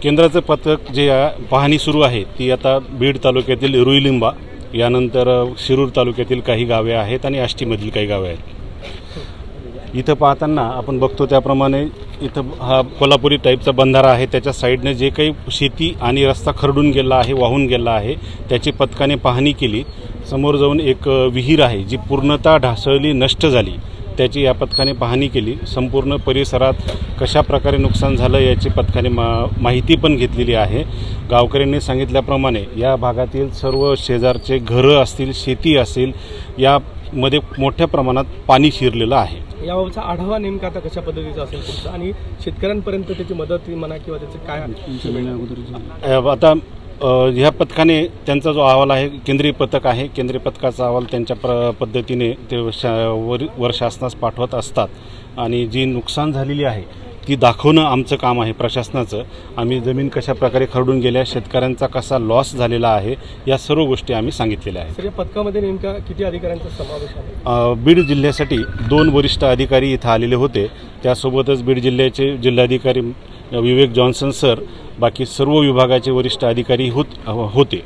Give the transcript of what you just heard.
केंद्राचं पथक जे पाहणी सुरू आहे ती आता बीड तालुक्यातील रुईलिंबा, यानंतर शिरूर तालुक्यातील काही गावे आहेत आणि आष्टीमधील काही गावे आहेत. इथं पाहताना आपण बघतो त्याप्रमाणे इथं हा कोल्हापुरी टाईपचा बंधारा आहे. त्याच्या साईडने जे काही शेती आणि रस्ता खरडून गेला आहे, वाहून गेला आहे, त्याची पथकाने पाहणी केली. समोर जाऊन एक विहीर आहे जी पूर्णतः ढासळली, नष्ट झाली, त्याची या पथकाने पाहणी केली. संपूर्ण परिसरात कशा प्रकारे नुकसान झालं याची पथकाने माहिती पण घेतलेली आहे. गावकऱ्यांनी सांगितल्याप्रमाणे या भागातील सर्व शेजारचे घरं असतील, शेती असेल, यामध्ये मोठ्या प्रमाणात पाणी शिरलेलं आहे. याबाबतचा आढावा नेमका आता कशा पद्धतीचा असेल तुमचा आणि शेतकऱ्यांपर्यंत त्याची मदत म्हणा किंवा त्याचं काय आता ह्या पथकाने त्यांचा जो अहवाल आहे, केंद्रीय पथक आहे, केंद्रीय पथकाचा अहवाल त्यांच्या पद्धतीने ते वर शासनास पाठवत असतात आणि जी नुकसान झालेली आहे ती दाखवणं आमचं काम आहे प्रशासनाचं. आम्ही जमीन कशा प्रकारे खरडून गेल्या, शेतकऱ्यांचा कसा लॉस झालेला आहे, या सर्व गोष्टी आम्ही सांगितलेल्या आहेत. या पथकामध्ये नेमका किती अधिकाऱ्यांचा समावेश आहे? बीड जिल्ह्यासाठी 2 वरिष्ठ अधिकारी इथं आलेले होते. त्यासोबतच बीड जिल्ह्याचे जिल्हाधिकारी विवेक जॉन्सन सर, बाकी सर्व विभागाचे वरिष्ठ अधिकारी होते.